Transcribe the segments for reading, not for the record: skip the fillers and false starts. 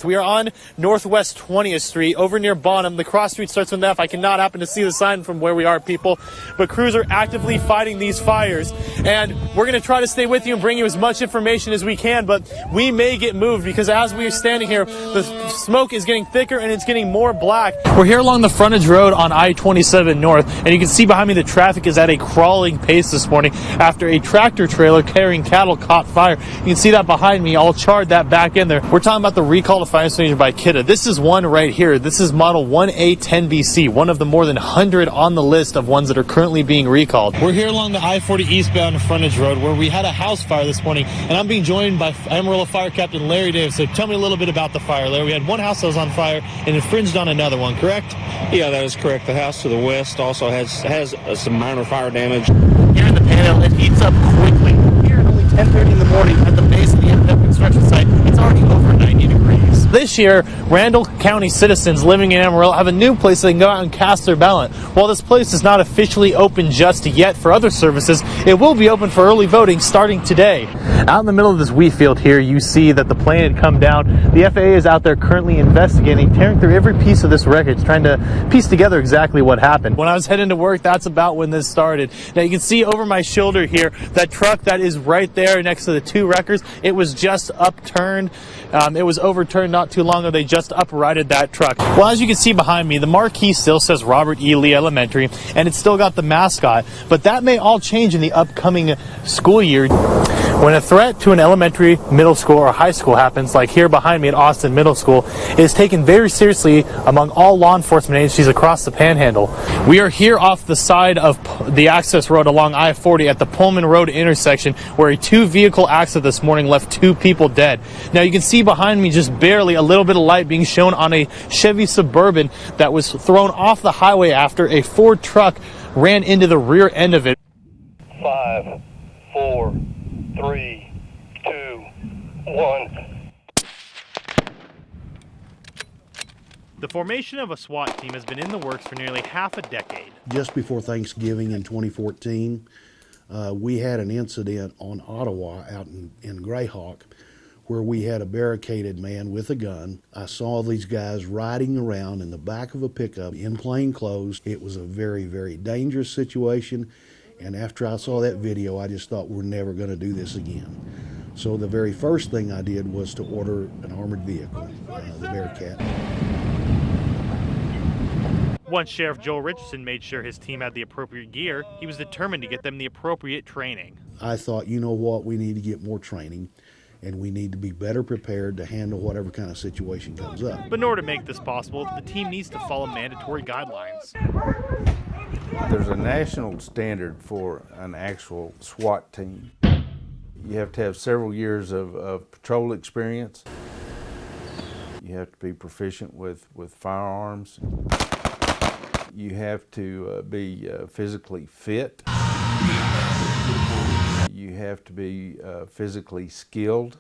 We are on Northwest 20th Street over near Bonham. The cross street starts with an F. I cannot happen to see the sign from where we are, people. But crews are actively fighting these fires. And we're going to try to stay with you and bring you as much information as we can. But we may get moved because as we are standing here, the smoke is getting thicker and it's getting more black. We're here along the frontage road on I-27 North. And you can see behind me the traffic is at a crawling pace this morning after a tractor trailer carrying cattle caught fire. You can see that behind me, all charred that back in there. We're talking about the recall of fire extinguisher by Kidda. This is one right here. This is model 1A10BC, one of the more than 100 on the list of ones that are currently being recalled. We're here along the I-40 eastbound frontage road where we had a house fire this morning, and I'm being joined by Amarillo Fire Captain Larry Davis. So tell me a little bit about the fire, Larry. We had one house that was on fire and infringed on another one, correct? Yeah, that is correct. The house to the west also has some minor fire damage. Here in the panel, it heats up quickly. Here at only 10:30 in the morning at the base of the end-of construction site, it's already over 90 degrees. This year, Randall County citizens living in Amarillo have a new place they can go out and cast their ballot. While this place is not officially open just yet for other services, it will be open for early voting starting today. Out in the middle of this wheat field here, you see that the plane had come down. The FAA is out there currently investigating, tearing through every piece of this wreckage, trying to piece together exactly what happened. When I was heading to work, that's about when this started. Now you can see over my shoulder here, that truck that is right there next to the two wreckers, it was just upturned. It was overturned not too long ago. They just uprighted that truck. Well, as you can see behind me, the marquee still says Robert E. Lee Elementary, and it's still got the mascot. But that may all change in the upcoming school year. When a threat to an elementary, middle school, or high school happens, like here behind me at Austin Middle School, it is taken very seriously among all law enforcement agencies across the Panhandle. We are here off the side of the access road along I-40 at the Pullman Road intersection, where a two-vehicle accident this morning left 2 people dead. Now you can see behind me just barely a little bit of light being shown on a Chevy Suburban that was thrown off the highway after a Ford truck ran into the rear end of it. 5, 4, 3, 2, 1. The formation of a SWAT team has been in the works for nearly half a decade. Just before Thanksgiving in 2014, we had an incident on Ottawa out in Greyhawk where we had a barricaded man with a gun. I saw these guys riding around in the back of a pickup in plain clothes. It was a very, very dangerous situation. And after I saw that video, I just thought we're never going to do this again. So the very first thing I did was to order an armored vehicle, the Bearcat. Once Sheriff Joel Richardson made sure his team had the appropriate gear, he was determined to get them the appropriate training. I thought, you know what, we need to get more training, and we need to be better prepared to handle whatever kind of situation comes up. But in order to make this possible, the team needs to follow mandatory guidelines. There's a national standard for an actual SWAT team. You have to have several years of patrol experience. You have to be proficient with firearms. You have to be physically fit. You have to be physically skilled.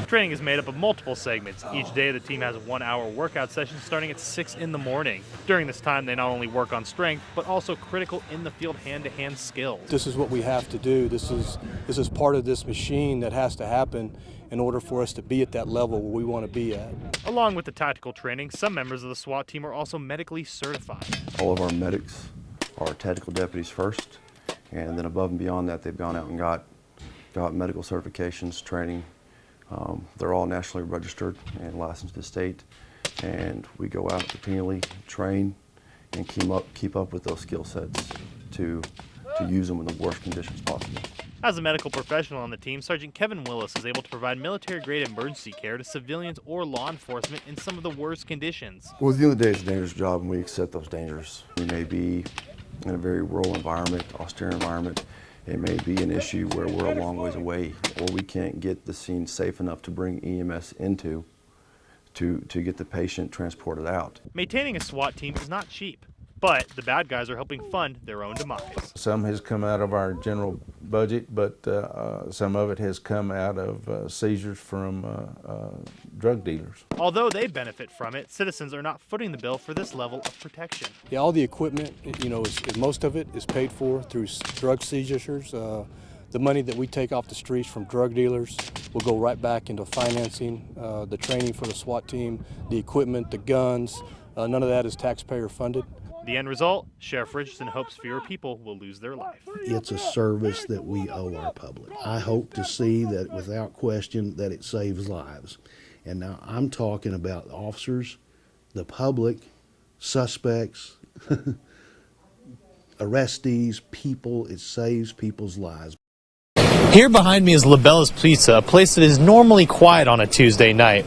Training is made up of multiple segments. Each day the team has a 1-hour workout session starting at 6 in the morning. During this time they not only work on strength, but also critical in the field hand-to-hand skills. This is what we have to do. This is part of this machine that has to happen in order for us to be at that level where we want to be at. Along with the tactical training, some members of the SWAT team are also medically certified. All of our medics are tactical deputies first, and then above and beyond that, they've gone out and got medical certifications, training. They're all nationally registered and licensed to the state, and we go out continually, train, and keep up with those skill sets to use them in the worst conditions possible. As a medical professional on the team, Sergeant Kevin Willis is able to provide military-grade emergency care to civilians or law enforcement in some of the worst conditions. Well, at the end of the day, it's a dangerous job, and we accept those dangers. We may be in a very rural environment, austere environment. It may be an issue where we're a long ways away, or we can't get the scene safe enough to bring EMS into to get the patient transported out. Maintaining a SWAT team is not cheap, but the bad guys are helping fund their own demise. Some has come out of our general budget, but some of it has come out of seizures from drug dealers. Although they benefit from it, citizens are not footing the bill for this level of protection. Yeah, all the equipment, most of it is paid for through drug seizures. The money that we take off the streets from drug dealers will go right back into financing, the training for the SWAT team, the equipment, the guns. None of that is taxpayer funded. The end result, Sheriff Richardson hopes fewer people will lose their life. It's a service that we owe our public. I hope to see that without question that it saves lives. And now I'm talking about officers, the public, suspects, arrestees, people. It saves people's lives. Here behind me is LaBella's Pizza, a place that is normally quiet on a Tuesday night.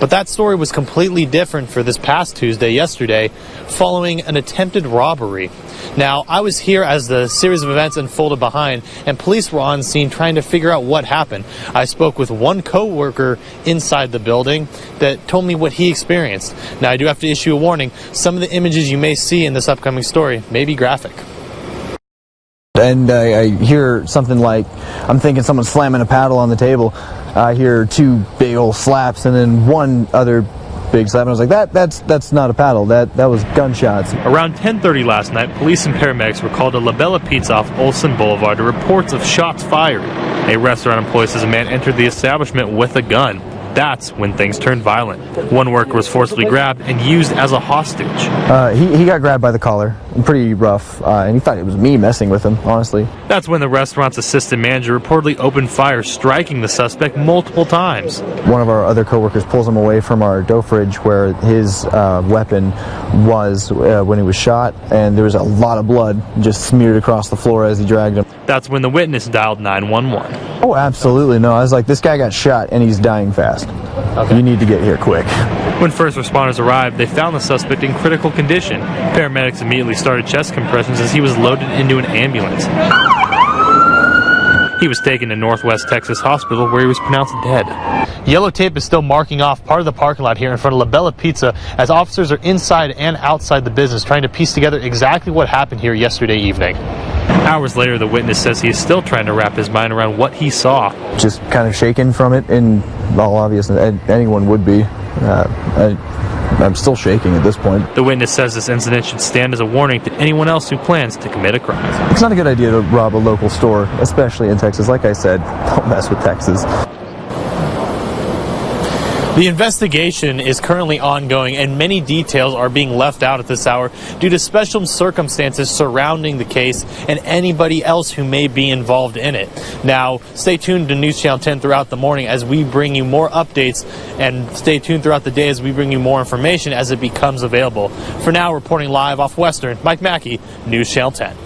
But that story was completely different for this past Tuesday, yesterday, following an attempted robbery. Now, I was here as the series of events unfolded behind, and police were on scene trying to figure out what happened. I spoke with one co-worker inside the building that told me what he experienced. Now, I do have to issue a warning. Some of the images you may see in this upcoming story may be graphic. And I hear something like, I'm thinking someone's slamming a paddle on the table. I hear two big old slaps and then one other big slap. And I was like, that's not a paddle. That was gunshots. Around 10:30 last night, police and paramedics were called to LaBella Pizza off Olson Boulevard to reports of shots fired. A restaurant employee says a man entered the establishment with a gun. That's when things turned violent. One worker was forcibly grabbed and used as a hostage. He got grabbed by the collar, pretty rough, and he thought it was me messing with him, honestly. That's when the restaurant's assistant manager reportedly opened fire, striking the suspect multiple times. One of our other coworkers pulls him away from our dough fridge where his weapon was when he was shot, and there was a lot of blood just smeared across the floor as he dragged him. That's when the witness dialed 911. Oh, absolutely. No, I was like, this guy got shot and he's dying fast. Okay. You need to get here quick. When first responders arrived, they found the suspect in critical condition. Paramedics immediately started chest compressions as he was loaded into an ambulance. He was taken to Northwest Texas Hospital where he was pronounced dead. Yellow tape is still marking off part of the parking lot here in front of LaBella Pizza as officers are inside and outside the business trying to piece together exactly what happened here yesterday evening. Hours later, the witness says he is still trying to wrap his mind around what he saw. Just kind of shaken from it, in all obviousness. Anyone would be. I'm still shaking at this point. The witness says this incident should stand as a warning to anyone else who plans to commit a crime. It's not a good idea to rob a local store, especially in Texas. Like I said, don't mess with Texas. The investigation is currently ongoing and many details are being left out at this hour due to special circumstances surrounding the case and anybody else who may be involved in it. Now, stay tuned to News Channel 10 throughout the morning as we bring you more updates, and stay tuned throughout the day as we bring you more information as it becomes available. For now, reporting live off Western, Mike Makie, News Channel 10.